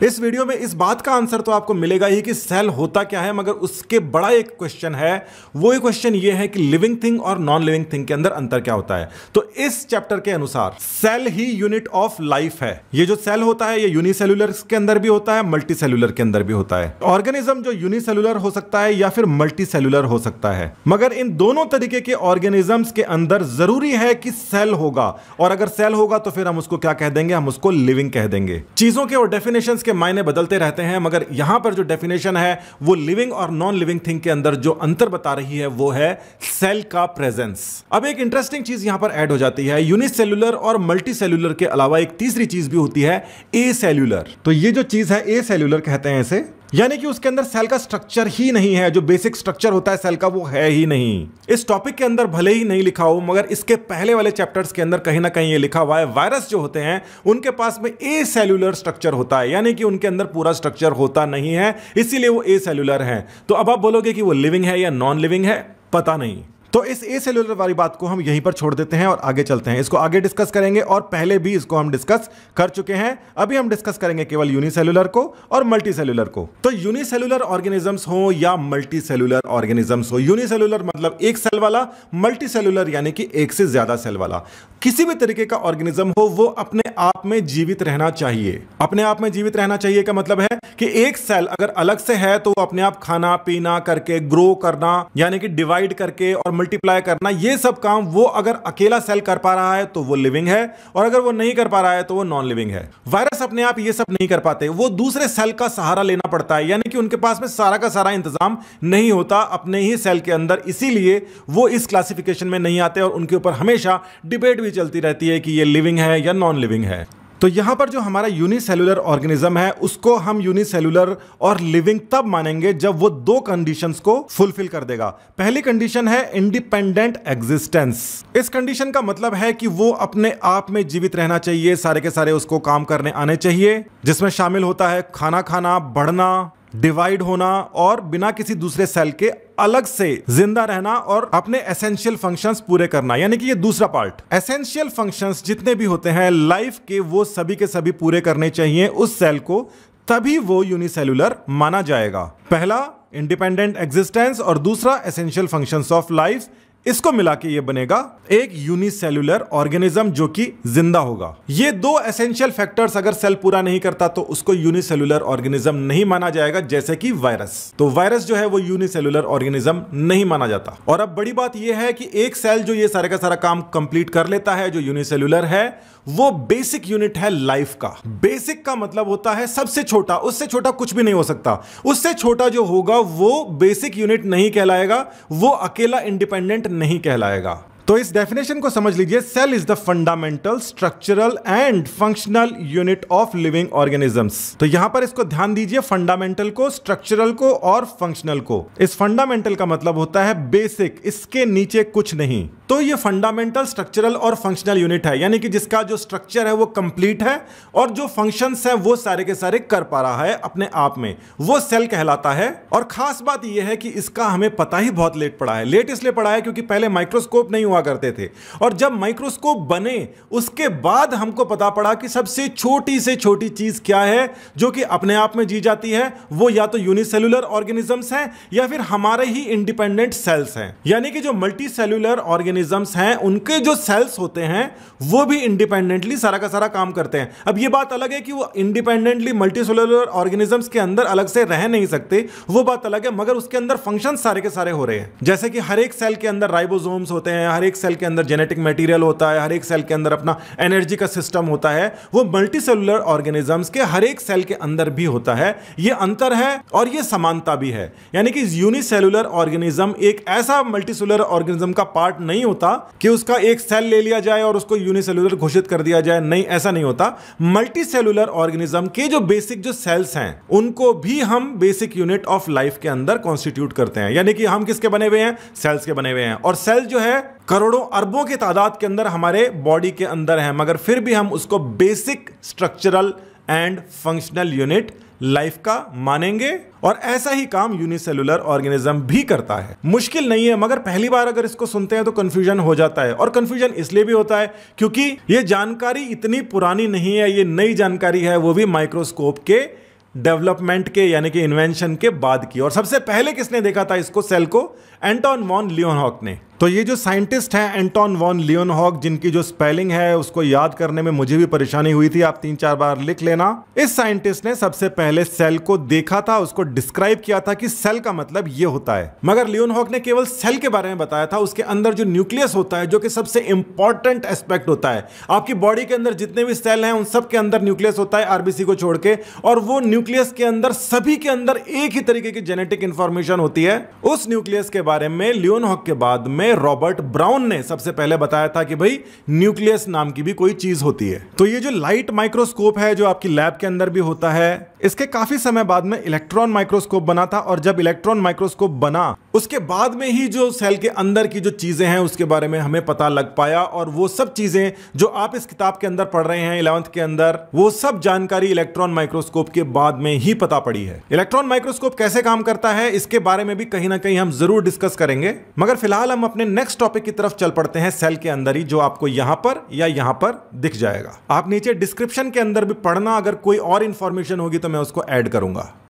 इस वीडियो में इस बात का आंसर तो आपको मिलेगा ही कि सेल होता क्या है, मगर उसके बड़ा एक क्वेश्चन है। वो क्वेश्चन ये है कि लिविंग थिंग और नॉन लिविंग थिंग के अंदर अंतर क्या होता है। तो इस चैप्टर के अनुसार सेल ही यूनिट ऑफ लाइफ है। ये जो सेल होता है ये यूनिसेल्युलर के अंदर भी होता है, मल्टी सेल्युलर के अंदर भी होता है। ऑर्गेनिज्म जो यूनिसेल्युलर हो सकता है या फिर मल्टी सेल्युलर हो सकता है, मगर इन दोनों तरीके के ऑर्गेनिजम्स के अंदर जरूरी है कि सेल होगा। और अगर सेल होगा तो फिर हम उसको क्या कह देंगे, हम उसको लिविंग कह देंगे। चीजों के और डेफिनेशंस के मायने बदलते रहते हैं, मगर यहां पर जो डेफिनेशन है वो लिविंग और नॉन लिविंग थिंग के अंदर जो अंतर बता रही है वो है सेल का प्रेजेंस। अब एक इंटरेस्टिंग चीज यहां पर ऐड हो जाती है, यूनिसेल्युलर और मल्टी सेल्युलर के अलावा एक तीसरी चीज भी होती है, ए सेल्युलर। तो ये जो चीज है ए सेल्युलर कहते हैं इसे, यानी कि उसके अंदर सेल का स्ट्रक्चर ही नहीं है। जो बेसिक स्ट्रक्चर होता है सेल का वो है ही नहीं। इस टॉपिक के अंदर भले ही नहीं लिखा हो, मगर इसके पहले वाले चैप्टर्स के अंदर कहीं ना कहीं ये लिखा हुआ है, वायरस जो होते हैं उनके पास में ए सेल्युलर स्ट्रक्चर होता है, यानी कि उनके अंदर पूरा स्ट्रक्चर होता नहीं है, इसीलिए वो ए सेल्युलर है। तो अब आप बोलोगे कि वो लिविंग है या नॉन लिविंग है, पता नहीं। तो इस ए सेल्युलर वाली बात को हम यहीं पर छोड़ देते हैं और आगे चलते हैं। इसको आगे डिस्कस करेंगे और पहले भी इसको हम डिस्कस कर चुके हैं। अभी हम डिस्कस करेंगे केवल यूनिसेल्युलर को और मल्टी सेल्युलर को। तो यूनिसेल्युलर ऑर्गेनिजम्स हो या मल्टी सेल्युलर ऑर्गेनिजम्स हो, यूनिसेल्युलर मतलब एक सेल वाला, मल्टी सेल्युलर यानी कि एक से ज्यादा सेल वाला, किसी भी तरीके का ऑर्गेनिज्म हो वो अपने आप में जीवित रहना चाहिए। अपने आप में जीवित रहना चाहिए का मतलब है कि एक सेल अगर अलग से है तो वो अपने आप खाना पीना करके, ग्रो करना यानी कि डिवाइड करके और मल्टीप्लाई करना, ये सब काम वो अगर अकेला सेल कर पा रहा है तो वो लिविंग है, और अगर वो नहीं कर पा रहा है तो वो नॉन लिविंग है। वायरस अपने आप ये सब नहीं कर पाते, वो दूसरे सेल का सहारा लेना पड़ता है, यानी कि उनके पास में सारा का सारा इंतजाम नहीं होता अपने ही सेल के अंदर, इसीलिए वो इस क्लासिफिकेशन में नहीं आते और उनके ऊपर हमेशा डिबेट भी चलती रहती है कि ये लिविंग है या नॉन लिविंग है। तो यहां पर जो हमारा यूनिसेल्युलर ऑर्गेनिज्म है उसको हम यूनिसेल्युलर और लिविंग तब मानेंगे जब वो दो कंडीशंस को फुलफिल कर देगा। पहली कंडीशन है इंडिपेंडेंट एग्जिस्टेंस। इस कंडीशन का मतलब है कि वो अपने आप में जीवित रहना चाहिए, सारे के सारे उसको काम करने आने चाहिए, जिसमें शामिल होता है खाना खाना, बढ़ना, डिवाइड होना और बिना किसी दूसरे सेल के अलग से जिंदा रहना और अपने एसेंशियल फंक्शंस पूरे करना, यानी कि ये दूसरा पार्ट। एसेंशियल फंक्शंस जितने भी होते हैं लाइफ के, वो सभी के सभी पूरे करने चाहिए उस सेल को, तभी वो यूनिसेल्युलर माना जाएगा। पहला इंडिपेंडेंट एग्जिस्टेंस और दूसरा एसेंशियल फंक्शंस ऑफ लाइफ, इसको मिला के ये बनेगा एक यूनिसेल्युलर ऑर्गेनिज्म जो कि जिंदा होगा। ये दो एसेंशियल फैक्टर्स अगर सेल पूरा नहीं करता तो उसको यूनिसेल्युलर ऑर्गेनिज्म नहीं माना जाएगा, जैसे कि वायरस। तो वायरस जो है वो यूनिसेल्युलर ऑर्गेनिज्म नहीं माना जाता। और अब बड़ी बात यह है कि एक सेल जो ये सारे का सारा काम कंप्लीट कर लेता है, जो यूनिसेल्युलर है, वो बेसिक यूनिट है लाइफ का। बेसिक का मतलब होता है सबसे छोटा, उससे छोटा कुछ भी नहीं हो सकता। उससे छोटा जो होगा वो बेसिक यूनिट नहीं कहलाएगा, वो अकेला इंडिपेंडेंट नहीं कहलाएगा। तो इस डेफिनेशन को समझ लीजिए, cell is the fundamental, structural and functional unit of living organisms. तो यहां पर इसको ध्यान दीजिए, फंडामेंटल को, स्ट्रक्चरल को और फंक्शनल को। इस फंडामेंटल का मतलब होता है बेसिक, इसके नीचे कुछ नहीं। तो ये फंडामेंटल, स्ट्रक्चरल और फंक्शनल यूनिट है, यानी कि जिसका जो स्ट्रक्चर है वो कंप्लीट है और जो फंक्शंस है वो सारे के सारे कर पा रहा है अपने आप में, वो सेल कहलाता है। और खास बात यह है कि इसका हमें पता ही बहुत लेट पड़ा है। लेट इसलिए पड़ा है क्योंकि पहले माइक्रोस्कोप नहीं हुआ करते थे, और जब माइक्रोस्कोप बने उसके बाद हमको पता पड़ा कि सबसे छोटी से छोटी चीज क्या है जो कि अपने आप में जी जाती है, वो या तो यूनिसेल्युलर ऑर्गेनिजम्स हैं या फिर हमारे ही इंडिपेंडेंट सेल्स हैं। यानी कि जो मल्टी सेल्युलर ऑर्गेनिजम्स हैं उनके जो सेल्स होते हैं वो भी इंडिपेंडेंटली सारा का सारा काम करते हैं। अब ये बात अलग है कि वो इंडिपेंडेंटली मल्टी सेल्युलर ऑर्गेनिजम्स के अंदर अलग से रह नहीं सकते, वो बात अलग है, मगर उसके अंदर फंक्शन सारे के सारे हो रहे हैं। जैसे कि हर एक सेल के अंदर राइबोसोम्स होते हैं, हर एक सेल के अंदर जेनेटिक मटेरियल होता है, हर एक सेल के अंदर अपना एनर्जी का सिस्टम होता है, वो मल्टी सेल्युलर ऑर्गेनिजम्स के हर एक सेल के अंदर भी होता है। ये अंतर है और ये समानता भी है, यानी कि यूनिसेल्युलर ऑर्गेनिज्म एक ऐसा मल्टी सेल्युलर ऑर्गेनिज्म का पार्ट नहीं होता कि उसका एक सेल ले लिया जाए और उसको यूनिसेल्युलर घोषित कर दिया जाए, नहीं, ऐसा नहीं होता। मल्टी सेल्युलर ऑर्गेनिज्म के जो बेसिक जो सेल्स हैं उनको भी हम बेसिक यूनिट ऑफ लाइफ के अंदर कॉन्स्टिट्यूट करते हैं, यानी कि हम किसके बने हुए हैं, सेल्स के बने हुए हैं। और सेल जो है करोड़ों अरबों की तादाद के अंदर हमारे बॉडी के अंदर है, मगर फिर भी हम उसको basic structural and functional unit life का मानेंगे। और ऐसा ही काम यूनिसेल्युलर ऑर्गेनिज्म भी करता है। मुश्किल नहीं है, मगर पहली बार अगर इसको सुनते हैं तो कंफ्यूजन हो जाता है। और कंफ्यूजन इसलिए भी होता है क्योंकि ये जानकारी इतनी पुरानी नहीं है, ये नई जानकारी है, वो भी माइक्रोस्कोप के डेवलपमेंट के यानी कि इन्वेंशन के बाद की। और सबसे पहले किसने देखा था इसको, सेल को? एंटोन वॉन लियोनहॉक ने। तो ये जो साइंटिस्ट हैं एंटोन वॉन लियोनहॉक, जिनकी जो स्पेलिंग है उसको याद करने में मुझे भी परेशानी हुई थी, आप 3-4 बार लिख लेना। इस साइंटिस्ट ने सबसे पहले सेल को देखा था, उसको डिस्क्राइब किया था कि सेल का मतलब ये होता है। मगर लियोनहॉक ने केवल सेल के बारे में बताया था, उसके अंदर जो न्यूक्लियस होता है, जो कि सबसे इंपॉर्टेंट एस्पेक्ट होता है। आपकी बॉडी के अंदर जितने भी सेल हैं उन सब के अंदर न्यूक्लियस होता है, आरबीसी को छोड़ के। और वो न्यूक्लियस के अंदर सभी के अंदर एक ही तरीके की जेनेटिक इंफॉर्मेशन होती है। उस न्यूक्लियस के बारे में लियोनहॉक के बाद में रॉबर्ट ब्राउन ने सबसे पहले बताया था कि भाई न्यूक्लियस नाम की भी कोई चीज होती है। तो ये जो लाइट माइक्रोस्कोप है जो आपकी लैब के अंदर भी होता है, इसके काफी समय बाद में इलेक्ट्रॉन माइक्रोस्कोप बना था। और जब इलेक्ट्रॉन माइक्रोस्कोप बना उसके बाद में ही जो सेल के अंदर की जो चीजें हैं उसके बारे में हमें पता लग पाया। और वो सब चीजें जो आप इस किताब के अंदर पढ़ रहे हैं 11th के अंदर, वो सब जानकारी इलेक्ट्रॉन माइक्रोस्कोप के बाद में ही पता पड़ी है। इलेक्ट्रॉन माइक्रोस्कोप कैसे काम करता है इसके बारे में भी कहीं ना कहीं हम जरूर डिस्कस करेंगे। मगर फिलहाल हम अपने नेक्स्ट टॉपिक की तरफ चल पड़ते हैं, सेल के अंदर ही, जो आपको यहां पर या यहां पर दिख जाएगा। आप नीचे डिस्क्रिप्शन के अंदर भी पढ़ना, अगर कोई और इंफॉर्मेशन होगी तो मैं उसको ऐड करूंगा।